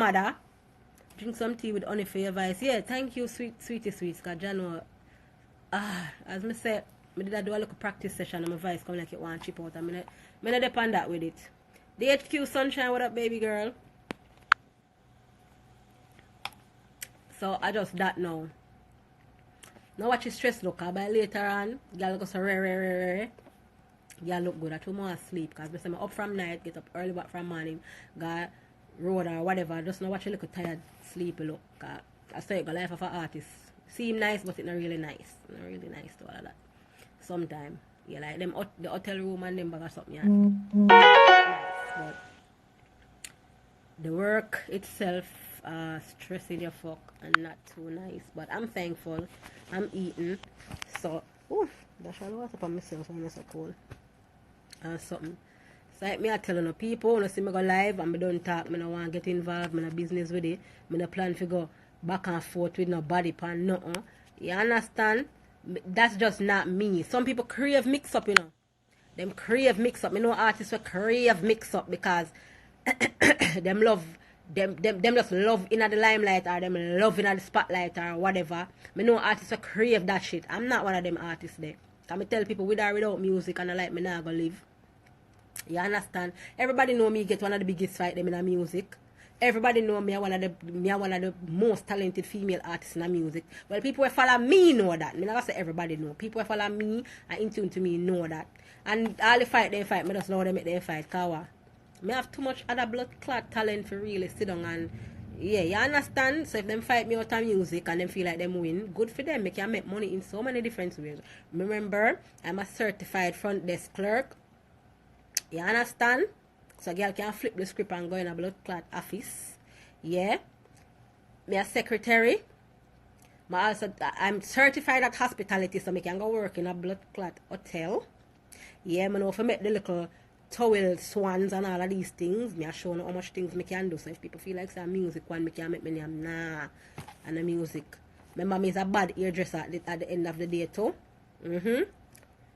mother. Drink some tea with honey for your voice. Yeah, thank you, sweetie sweets. Because you know, as I said, I did do a little practice session and my voice come like it want chip out. I'm not depend that with it. The HQ Sunshine, what up, baby girl? So I just that now. Now watch your stress look. By later on, girl go so rare. Girl look good. I too more sleep because I'm up from night, get up early back from morning, go road or whatever. Just now watch you look tired, sleepy look. I say it go life of an artist. Seem nice, but it's not really nice. Not really nice to all of that. Sometimes, yeah, like them the hotel room and them bag or something. Yeah. Nice, but the work itself, stressing your fuck and not too nice. But I'm thankful. I'm eating. So, that's all water for myself when it's so cold. Something. So like me I telling the people, when I see me go live and me don't talk, me don't want to get involved, me no business with it. Me no plan to go back and forth with nobody pan nothing. You understand? That's just not me. Some people crave mix up, you know. Them crave mix up. Me know artists will crave mix up because them just love in the limelight or them love in the spotlight or whatever. Me know artists will crave that shit. I'm not one of them artists there. Can me tell people with or without music and I like me not go live. You understand? Everybody know me get one of the biggest fight them in the music. Everybody know me one of the most talented female artists in the music. Well, people who follow me know that. Me never say everybody know. People who follow me and in tune to me know that. And all the fight they fight, me just know them make them fight. Cause me have too much other blood clot talent for really sit down and yeah, you understand? So if them fight me out of music and them feel like them win, good for them. They can make money in so many different ways. Remember, I'm a certified front desk clerk. You understand? So a girl can flip the script and go in a blood clot office. Yeah. Me a secretary. I'm certified at hospitality, so I can go work in a blood clot hotel. Yeah, I know if I make the little towel swans and all of these things, me a show how much things me can do. So if people feel like say music one, me can make me name nah. And the music. Remember me is a bad hairdresser at the end of the day too.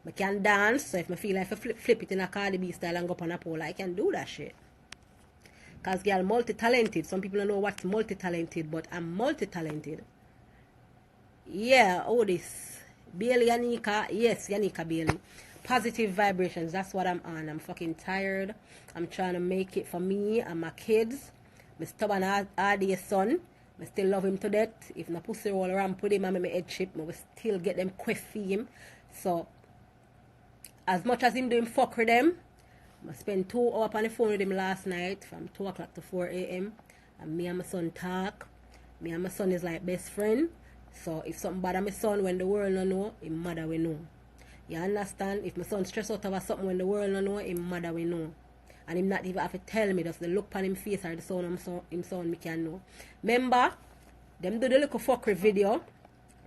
I can dance, so if I feel like I flip it in a Cardi B style and go up on a pole, I can do that shit. Because girl multi-talented. Some people don't know what's multi-talented, but I'm multi-talented. Yeah, all this. Bailey Yanika, yes, Yanika Bailey. Positive vibrations, that's what I'm on. I'm fucking tired. I'm trying to make it for me and my kids. My stubborn hard son. I still love him to death. If my pussy roll around, put him and make my head chip, I will still get them quiff for him. So, as much as him doing fuck with them, I spent 2 hours on the phone with him last night from 2 o'clock to 4 a.m. And me and my son talk. Me and my son is like best friend. So if something bad on my son when the world don't know, his mother will know. You understand? If my son stress out over something when the world don't know, his mother will know. And him not even have to tell me, just the look on him face or the sound of him son me can know. Remember, them do the little fuckery video.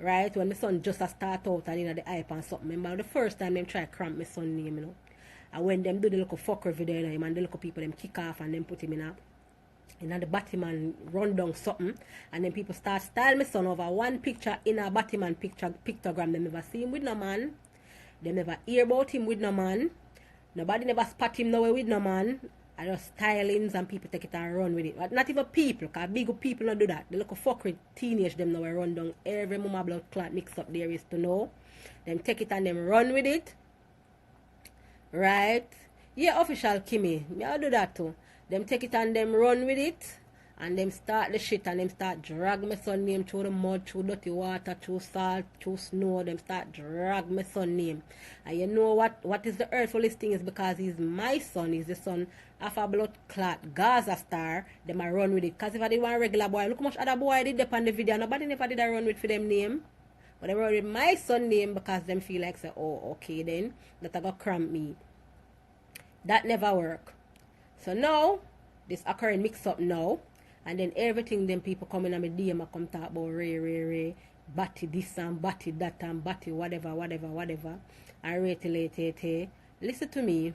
Right, when my son just a start out and in the hype and something. Remember the first time them try to cramp my son name, you know. And when them do the little fucker video, you know, him and the little people them kick off and them put him in a Batman run down something. And then people start style my son over one picture in a Batman pictogram. They never see him with no man. They never hear about him with no man. Nobody never spot him nowhere with no man. I just stylings and people take it and run with it. But not even people, because big people don't do that. The little fuckery teenage them now run down every mama blood clot mix up there is to know. Them take it and them run with it. Right? Yeah, official Kimmy. Me I do that too. Them take it and them run with it. And them start the shit and them start drag my son name through the mud, through dirty water, through salt, through snow. Them start drag my son name. And you know what is the hurtfulest thing is because he's my son. He's the son of a blood clot Gaza star. Them I run with it. Because if I did one regular boy, look how much other boy did up on the video. Nobody never did I run with for them name. But they run with my son name because them feel like say, oh, okay then. That I got cramp me. That never work. So now, this occurring mix up now. And then everything them people coming on my DM and come talk about Ray, batty this and batty that and batty whatever. And Ray. Listen to me.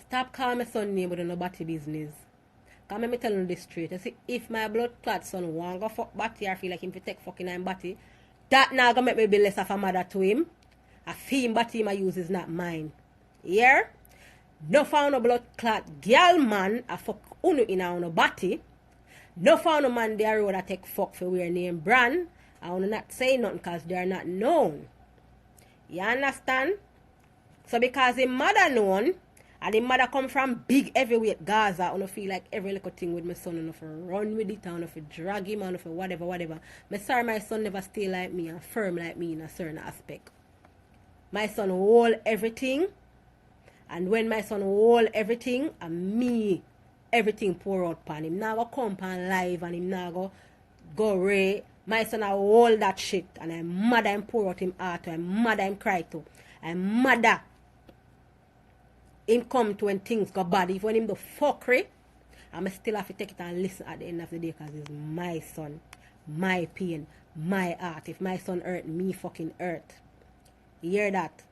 Stop calling my son name with no batty business. Come me tell you this straight. I say if my blood clot son want go fuck batty or feel like him to take fucking I'm batty, that now gonna make me be less of a mother to him. A theme batty my use is not mine. Yeah? No found no blood clot girl man a fuck unu in a no body No found a man there road that take fuck for wear name brand. I wanna not say nothing because they are not known. You understand? So because his mother known, and his mother come from big heavyweight Gaza, I don't feel like every little thing with my son, I don't run with it, I don't drag him, I don't whatever. I'm sorry my son never stay like me and firm like me in a certain aspect. My son hold everything, and when my son hold everything, and me, everything pour out upon him. Now go come on live and him now go ray. My son I hold that shit, and I'm mad him pour out him heart, I'm mad him cry too. I'm mad him come to when things go bad. If when him do fuckery, I'm still have to take it and listen at the end of the day because it's my son, my pain, my heart. If my son hurt, me fucking hurt. You hear that?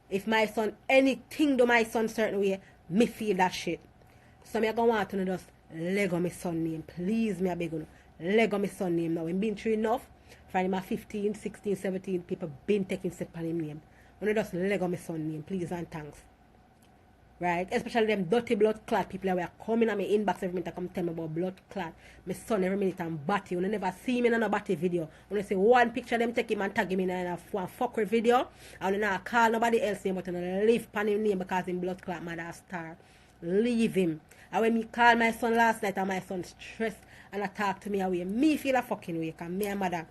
If my son, anything do my son certain way, me feel that shit. So me gonna want to just Lego my son name. Please me I beg you. Lego my son name now. Him been through enough. From him 15, 16, 17 people been taking step on him name. When just Lego my son name, please and thanks. Right? Especially them dirty blood clot people that were coming at my inbox every minute to come tell me about blood clot. My son every minute and batty. When you never see me in a batty video. When you see one picture them take him and tag him in a fuckery video. And you not call nobody else name but you leave pan him name because him blood clot mother star. Leave him. And when me call my son last night and my son stressed and attack to me away, me feel a fucking way because me a mother.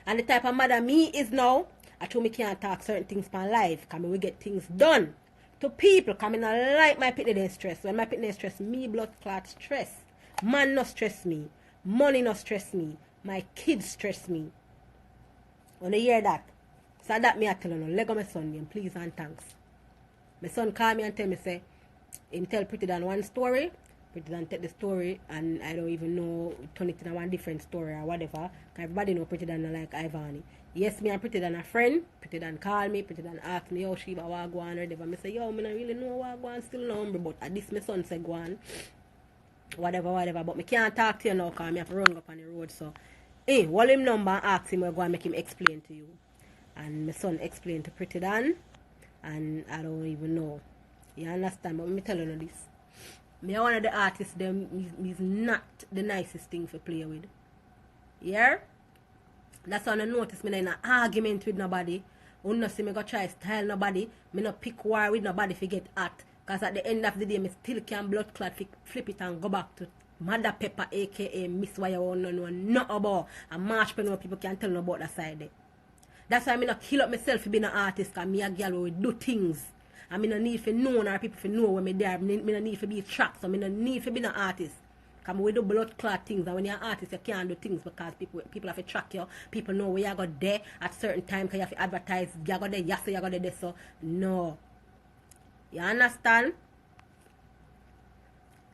And the type of mother me is now, I told me can't talk certain things for life because we get things done. To people coming and like my pitney they stress. When my pitney stress, me blood clot stress. Man no stress me. Money no stress me. My kids stress me. When you hear that, so that me I tell you, Lego my son name, please and thanks. My son call me and tell me say, him tell Pretty Dan one story, Pretty Dan take the story and I don't even know turn it in one different story or whatever. Everybody know Pretty Dan like Ivani. Yes, me and Pretty Dan a friend. Pretty Dan call me. Pretty Dan ask me, yo, Sheba, what go on or whatever. I say, yo, me don't really know what go on, still number, but at this my son say go on. Whatever. But me can't talk to you now because me have to run up on the road. So, hold him number and ask him, I go and make him explain to you. And my son explained to Pretty Dan. And I don't even know. You understand? But me tell you this. Me one of the artists, them is not the nicest thing to play with. Yeah? That's why I notice me in an argument with nobody. I don't see me go try style nobody. Me no pick war with nobody to get hot. Because at the end of the day, me still can blood clot flip it and go back to Mother Pepper, a.k.a. Miss Why I won't know nothing about. And March pen where people can't tell no about that side there. That's why I not kill up myself to be an artist. Because me a girl who will do things. And me no need to know or people to know when me there. Me no need to be trapped. So me no need to be an artist. Because we do blood clot things, and when you're an artist, you can't do things because people have to track you. People know where you got there at certain time because you have to advertise. You got there, yes, you got there, so no. You understand?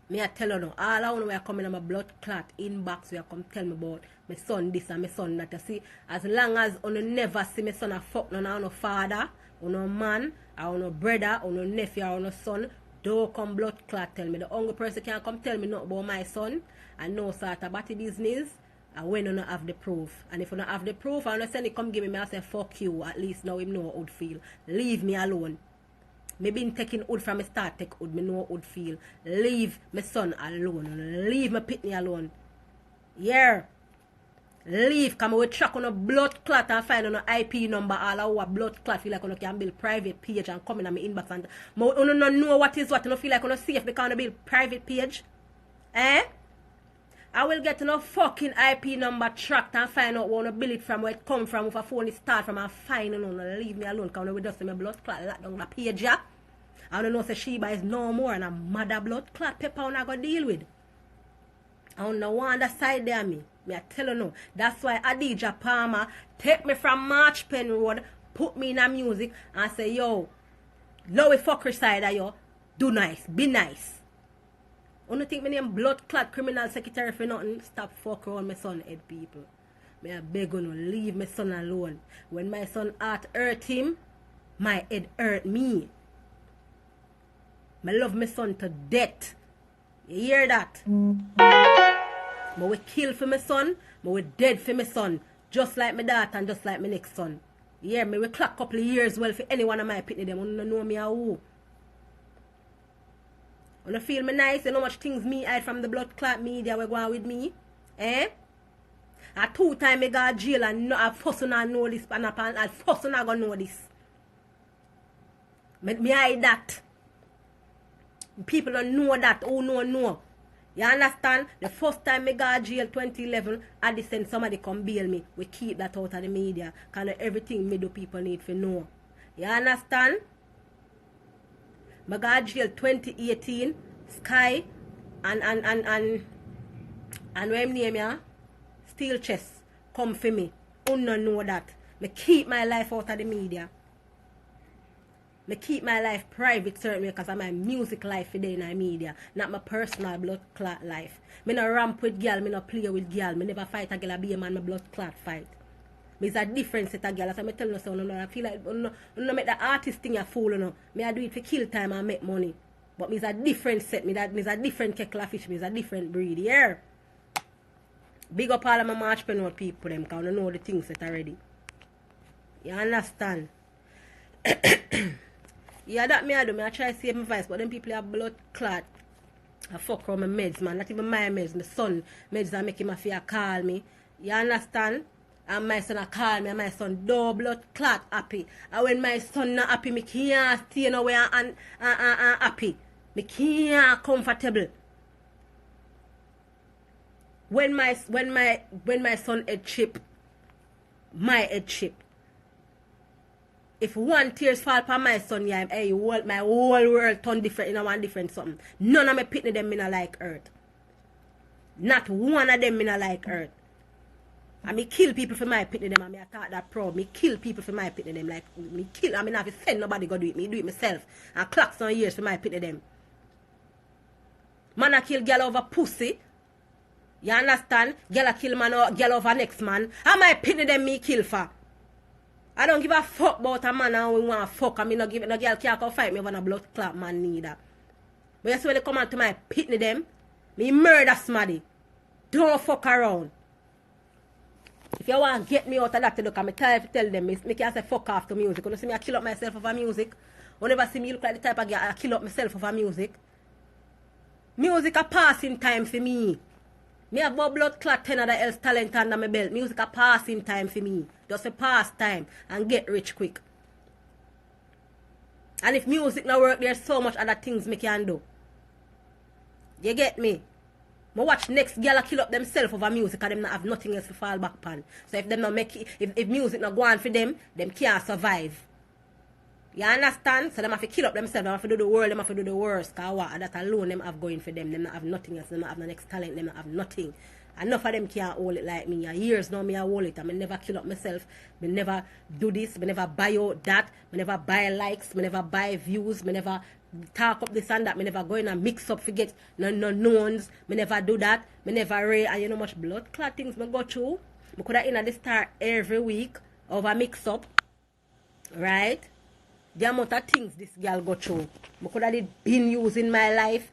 Me I tell you now, all I want when I come in my blood clot inbox, where you come tell me about my son this and my son that. You see, as long as you never see my son a fuck no father, or no man, or no brother, or no nephew, or no son, don't come blood clot tell me. The only person can come tell me nothing about my son and no sort of body business and when you don't have the proof. And if you don't have the proof, I understand it come give me, I say fuck you. At least now him know how would feel. Leave me alone. Me been taking wood from the start, take wood, me know how would feel. Leave my son alone. Leave my pitney alone. Yeah. Leave, come with track on a blood clot and find on a IP number all our blood clot feel like you can build private page and come in on my inbox and you don't know what is what, you don't feel like you safe because you build private page. I will get no fucking IP number tracked and find out where you build it from, where it come from, if a phone is start from and find leave me alone because we just see my blood clot lock down the page, yeah. I don't know say Sheba is no more and a mother blood clot pepper I'm going to deal with. I don't know one that side there me. Me I tell you no. That's why Adija Palmer take me from March Pen Road, put me in a music and say, yo, low fuckery side of you, do nice, be nice. I don't think my name blood clot criminal secretary for nothing. Stop fuck around my son head people. Me I beg you no, leave my son alone. When my son heart hurt him, my head hurt me. I love my son to death. You hear that? I will kill for my son, I will dead for my son. Just like my daughter and just like my next son. Yeah, me will clock couple of years well for any one of my pitney them. I don't know me or who. Wanna feel me nice? You know how much things me hide from the blood clot media we go on with me? Eh? A 2 times I got jail and no, I first one know this and I first one gonna know this. Me hide that. People don't know that. Who know. You understand? The first time I got jail 2011, I did send somebody come bail me. We keep that out of the media. Because everything me do people need to know. You understand? I got jail 2018, Sky and what him name ya? Steel Chest come for me. Who don't know that. I keep my life out of the media. I keep my life private certainly because of my music life today in the media, not my personal blood clot life. I no ramp with girl, I no play with girl, I never fight a girl, I be a man, my blood clot fight. It's a different set of girl. As I tell you, so I feel like no make the artist thing a fool, no. I do it for kill time and make money. But it's a different set, it's a different kettle of fish, it's a different breed, yeah. Big up all of my entrepreneur people, them, because I know the things set already. You understand? Yeah, that me I do. I try to save my voice, but them people have blood clot. I fuck around my meds, man. Not even my meds. My son meds are making my fear call me. You understand? And my son a call me, and my son do blood clot happy. And when my son not happy, me can't stay nowhere and happy. Me can't comfortable. When my son head chip, my head chip. If one tears fall upon my son, yeah, hey, my whole world turn different in one different something. None of my pitney them in a like earth. Not one of them in a like earth. And me kill people for my pitney them, and me I thought that proud. Me kill people for my pitney them. Like me kill, I mean not have to send nobody go do it. Me do it myself. And clock some years for my pitney them. Man I kill girl over pussy. You understand? Girl I kill man or girl over next man. How my pitney them me kill for? I don't give a fuck about a man and we want to fuck. I mean, no girl can't come fight me over a blood clot man neither. But that's when they come on to my pitney them. Me murder somebody. Don't fuck around. If you want to get me out of that, look, I'm tired to tell them, me can't say fuck off to music. When you see me, I kill up myself over music. When you never see me look like the type of girl, I kill up myself over music. Music a passing time for me. Me have more blood clot 10 other else talent under my belt. Music a passing time for me. Just a pass time and get rich quick. And if music no work, there's so much other things me can do. You get me? I watch next girl kill up themselves over music and them not have nothing else to fall back upon. So if them not make it, if music not go on for them can't survive. You understand? So them have to kill up themselves, them have to do the world, them have to do the worst. Because what? That alone them have going for them. Them not have nothing else, them not have the next talent, them not have nothing. Enough of them can't hold it like me. Years now me I hold it. I never kill up myself. Me never do this. Me never buy out that. Me never buy likes. Me never buy views. Me never talk up this and that. Me never go in and mix up, forget no knowns. Me never do that. Me never ray. And you know much blood clot things me go through. Me could have in at the start every week over mix up. Right? The amount of things this girl go through. I could have been using my life.